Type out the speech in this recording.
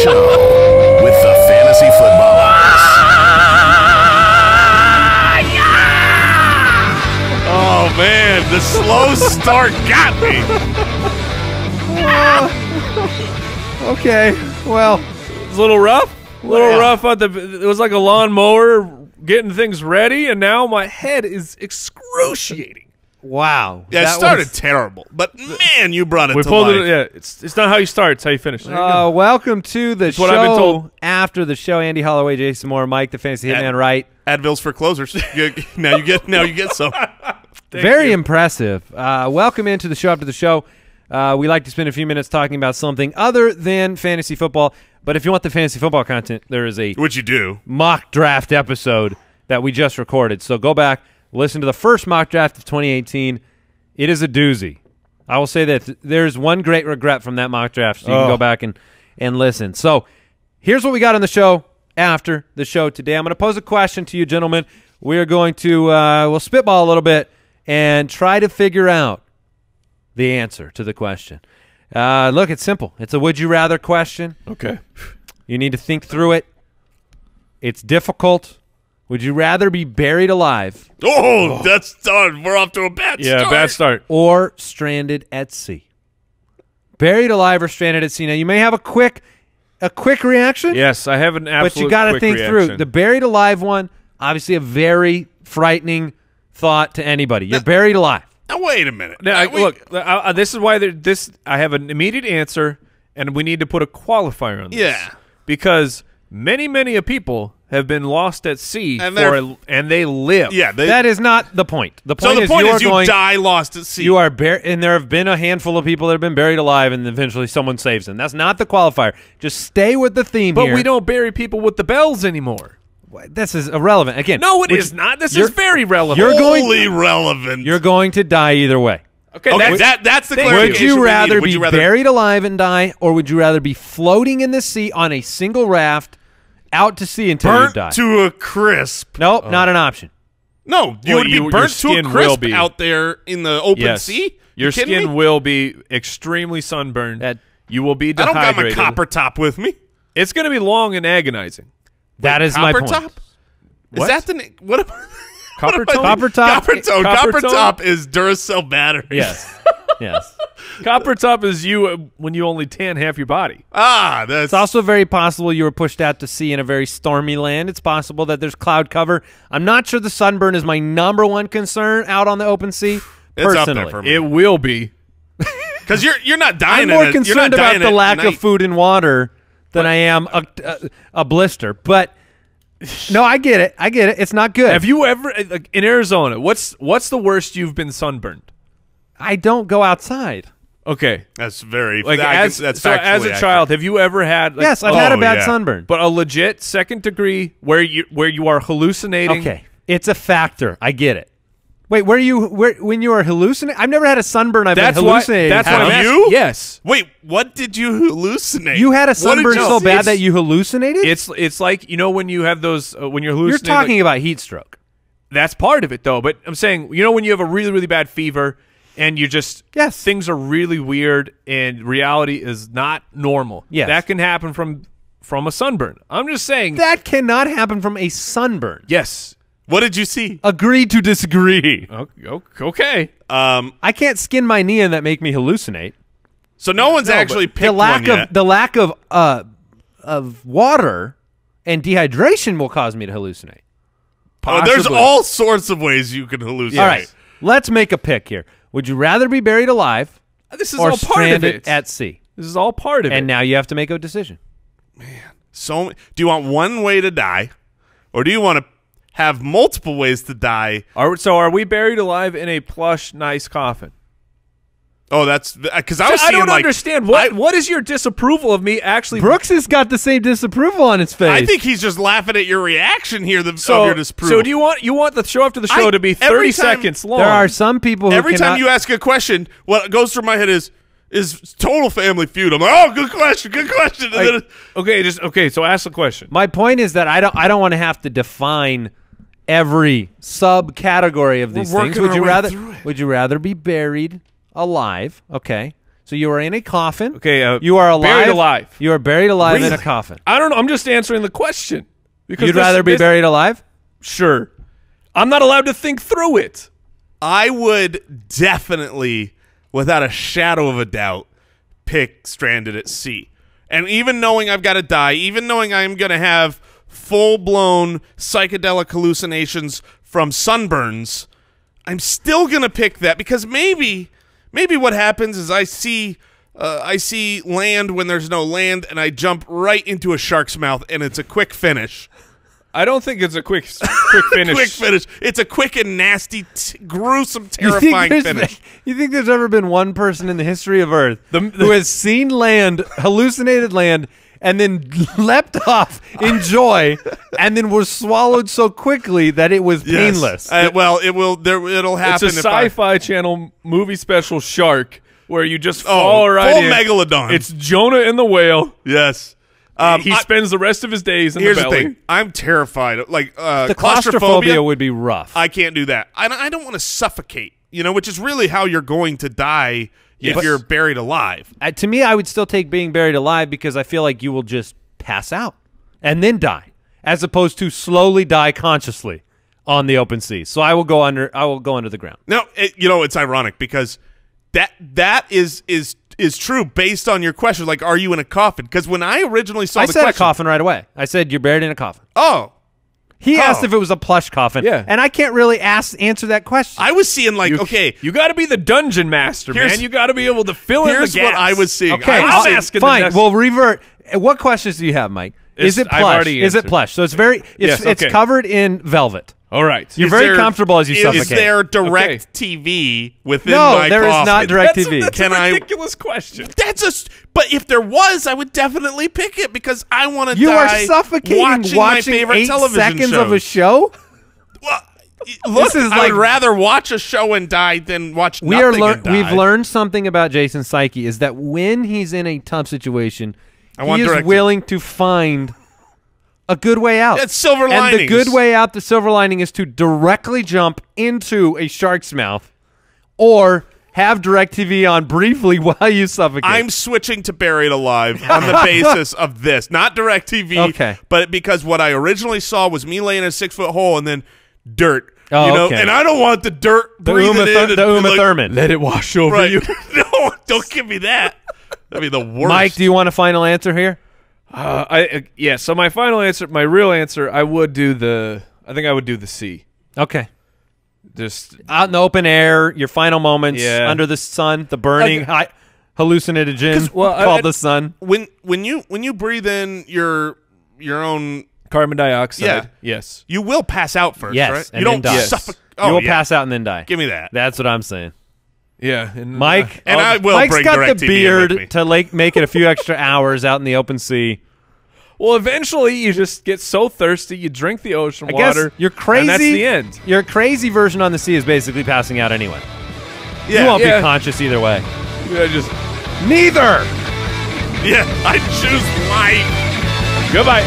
show with the Fantasy Footballers. Oh, man, the slow start got me. Okay, well, It's a little rough. A little rough. It was like a lawnmower getting things ready, and now my head is excruciating. wow. Yeah, it That started was- terrible, but man, you brought it We to pulled life. it. Yeah, it's not how you start; it's how you finish. There you go. welcome to the show. what I've been told. After the show, Andy Holloway, Jason Moore, Mike, the Fantasy Yeah. Hitman, right? Advils for closers. Now you get some. Very impressive. Welcome into the show after the show. We like to spend a few minutes talking about something other than fantasy football. But if you want the fantasy football content, there is a Which you do. mock draft episode that we just recorded. So go back, listen to the first mock draft of 2018. It is a doozy. I will say that there's one great regret from that mock draft, so you can go back and listen. So here's what we got on the show after the show today. I'm going to pose a question to you, gentlemen. We are going to we'll spitball a little bit and try to figure out the answer to the question. Look, it's simple. It's a would you rather question. Okay. You need to think through it. It's difficult. Would you rather be buried alive Oh, that's done. We're off to a bad Yeah, start. bad start. or stranded at sea? Buried alive or stranded at sea. Now, you may have a quick reaction, Yes, I have an absolute. but you got to quick think reaction. through. The buried alive one, obviously a very frightening thought to anybody. You're buried alive. Now, wait a minute. Now, Now, look, this is why I have an immediate answer, and we need to put a qualifier on this. Yeah. Because many people have been lost at sea And and they live. Yeah. That is not the point. The point So the is point you is are you going. die lost at sea. You are and there have been a handful of people that have been buried alive, and eventually someone saves them. That's not the qualifier. Just stay with the theme But here. we don't bury people with the bells anymore. This is irrelevant. Again, No, it is not. This is very relevant. you're going- Wholly relevant. You're going to die either way. okay, Okay, that's, that's the Would clarification. Would you we rather needed. Would be you rather buried alive and die, or would you rather be floating in the sea on a single raft out to sea until you burnt die? to a crisp? Nope, not an option. No, you Well, would be your burnt to a skin will crisp be. out there in the open yes. sea. Your You kidding skin me? will be extremely sunburned. That- you will be I don't dehydrated. got my copper top with me. It's going to be long and agonizing. That is my Copper point. top? What? Is that the name? What am Copper what am I- tone? Copper top? Copper tone. Copper Copper tone? top is Duracell batteries. Yes. Yes. Copper top is you when you only tan half your body. Ah, that's It's also very possible you were pushed out to sea in a very stormy land. It's possible that there's cloud cover. I'm not sure the sunburn is my number one concern out on the open sea. It's up Personally, there for me. It will be. Because you're not dying. I'm in more it. You're not concerned about dying the at lack night. of food and water than I am a blister. But no, I get it. I get it. It's not good. Have you ever like, in Arizona? What's the worst you've been sunburned? I don't go outside. Okay, That's very like that's as factually a child, have you ever had? Like, Yes, I've had a Oh, bad yeah. sunburn. but a legit second degree where you are hallucinating. Okay, it's a factor. I get it. Wait, when you are hallucinating? I've never had a sunburn. I've that's been why. hallucinating. That's Have why I'm you? asking. Yes, Wait, what did you hallucinate? You had a What did sunburn you so see? bad that you hallucinated? it's like when you have those when you're You're hallucinating. talking about heat stroke. That's part of it, though. But I'm saying, when you have a really, really bad fever and you just Yes. things are really weird and reality is not normal. Yes. that can happen from a sunburn. I'm just saying. That cannot happen from a sunburn. Yes. What did you see? Agree to disagree. Okay. I can't skin my knee and that make me hallucinate. So no one's actually picked The lack one yet. of water and dehydration will cause me to hallucinate. Oh, there's Possibly. all sorts of ways you can hallucinate. All right, let's make a pick here. Would you rather be buried alive This is or all part of stranded it. at sea? This is all part of And it. now you have to make a decision. So do you want one way to die, or do you want to have multiple ways to die? Are we buried alive in a plush, nice coffin? Oh, that's because I was I seeing don't like understand. What is your disapproval of me actually? Brooks has got the same disapproval on his face. I think he's just laughing at your reaction here. Of So your disapproval. do you want the show after the show to be 30 every time- seconds long? there are some people who Every cannot, time you ask a question, what goes through my head is total Family Feud. I'm like, oh, good question. And then Okay. So ask the question. My point is that I don't want to have to define every subcategory of these We're things. working our way through it. Would you rather be buried alive, okay, So you are in a coffin. Okay, you are alive. buried alive. You are buried alive in a Really? coffin. I don't know. I'm just answering the question. Because You'd rather be buried alive? Sure. I'm not allowed to think through it. I would definitely, without a shadow of a doubt, pick stranded at sea. And even knowing I've got to die, even knowing I'm going to have full-blown psychedelic hallucinations from sunburns, I'm still going to pick that because maybe what happens is I see land when there's no land, and I jump right into a shark's mouth, and it's a quick finish. I don't think it's a quick finish. Quick finish. It's a quick and nasty, gruesome, terrifying finish. You think there's ever been one person in the history of Earth who has seen land, hallucinated land, and then leapt off in joy, and then was swallowed so quickly that it was painless? Well, it'll happen. It's a if I- Sci-Fi Channel movie special Shark where you just fall right full in. megalodon. It's Jonah and the whale. Yes. He spends the rest of his days in Here's the belly. the thing. I'm terrified. Like The claustrophobia would be rough. I can't do that. I don't want to suffocate. Which is really how you're going to die if you're buried alive. To me, I would still take being buried alive because I feel like you will just pass out and then die, as opposed to slowly die consciously on the open sea. So I will go under. I will go under the ground. No, it's ironic because that is true based on your question. Like, are you in a coffin? Because when I originally saw I the said question, a coffin right away. I said you're buried in a coffin. oh, He asked if it was a plush coffin. Yeah. And I can't really answer that question. I was seeing like, okay, You got to be the dungeon master, Here's- man. You got to be able to fill in the here's gaps. what I was seeing. Okay, I was I'm seeing- asking fine. the next- We'll revert. What questions do you have, Mike? Is it I've plush? already Is it answered. plush? So it's Yes, it's okay. covered in velvet. All right. You're Is very there- comfortable as you Is suffocate. there direct TV within No, my there is coffin? not direct TV. That's Can a I- ridiculous question. But if there was, I would definitely pick it because I want to You are die suffocating watching my favorite 8 television seconds shows. of a show. Well, look, This is I like- would rather watch a show and die than watch We nothing are and die. we've learned something about Jason's psyche is that when he's in a tough situation, want he is direct- willing to find a good way out. It's silver And the linings. good way out, the silver lining, is to directly jump into a shark's mouth or have DirecTV on briefly while you suffocate. I'm switching to Buried Alive on the basis of this, not DirecTV. Okay. But because what I originally saw was me laying in a 6-foot hole and then dirt. Oh, okay. And I don't want the dirt the breathing Uma, in. the Uma Thurman. Let it wash over Right. you. No, don't give me that. That'd be the worst. Mike, do you want a final answer here? Yeah. So my final answer, my real answer, I think I would do the C. Okay. Just Out in the open air, your final moments Yeah. under the sun, the burning hallucinogen called the sun. when you breathe in your own, carbon dioxide. Yeah. Yes. you will pass out first, Yes, right? and You then don't die. suffocate. You will pass out and then die. Give me that. That's what I'm saying. Yeah. And Mike, And I will Mike's bring got DirecTV the in beard with me. to make it a few extra hours out in the open sea. well, eventually you just get so thirsty, you drink the ocean I guess water. you're crazy. And that's the end. Your crazy version on the sea is basically passing out anyway. Yeah. You won't Yeah. be conscious either way. Yeah, just Neither. Yeah. I choose life. goodbye.